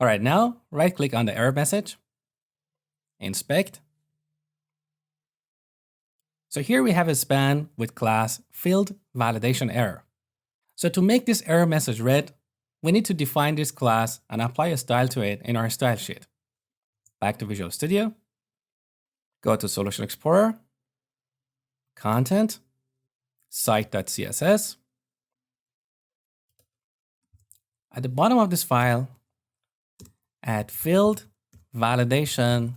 All right, now right-click on the error message, inspect. So here we have a span with class field validation error. So to make this error message red, we need to define this class and apply a style to it in our style sheet. Back to Visual Studio, go to Solution Explorer, Content, Site.css. At the bottom of this file, add field validation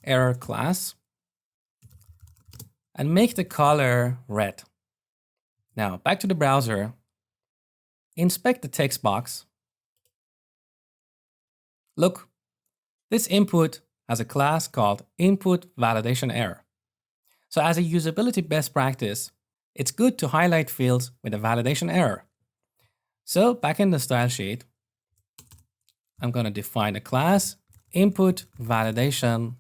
error class and make the color red. Now back to the browser, inspect the text box. Look, this input has a class called input validation error. So as a usability best practice, it's good to highlight fields with a validation error. So back in the style sheet, I'm going to define a class input validation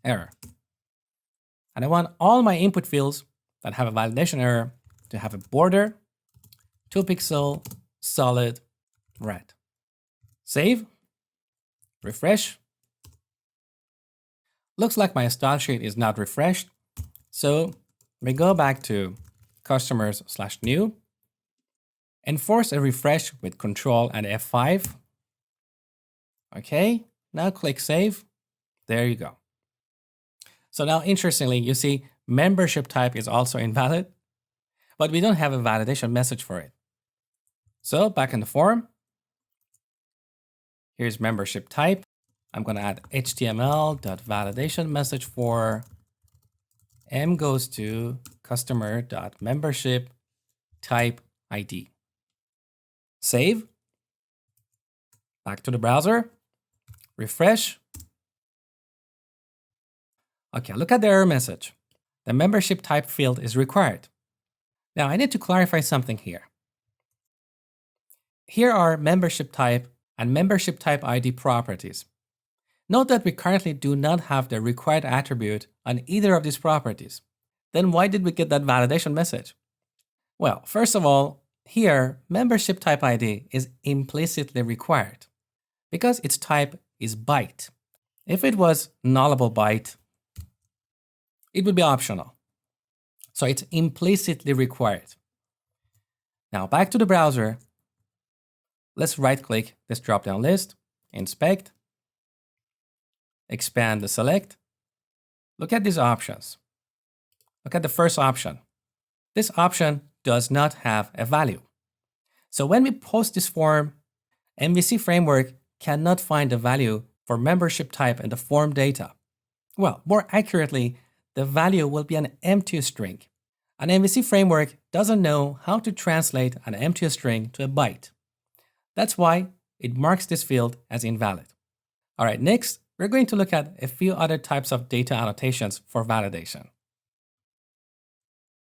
error. And I want all my input fields that have a validation error to have a border, 2 pixel, solid, red. Save, refresh. Looks like my style sheet is not refreshed. So we go back to customers/new, enforce a refresh with Control and F5. Okay, now click save. There you go. So now interestingly, you see membership type is also invalid, but we don't have a validation message for it. So back in the form, here's membership type. I'm going to add HTML.validation message for M goes to customer.membership type ID. Save. Back to the browser. Refresh. Okay, look at the error message. The membership type field is required. Now I need to clarify something here. Here are membership type and membership type ID properties. Note that we currently do not have the required attribute on either of these properties. Then why did we get that validation message? Well, first of all, here membership type ID is implicitly required because its type is byte. If it was nullable byte, it would be optional. So it's implicitly required. Now back to the browser. Let's right-click this drop-down list, inspect, expand the select. Look at these options. Look at the first option. This option does not have a value. So when we post this form, MVC framework cannot find a value for membership type in the form data. Well, more accurately, the value will be an empty string. An MVC framework doesn't know how to translate an empty string to a byte. That's why it marks this field as invalid. All right, next, we're going to look at a few other types of data annotations for validation.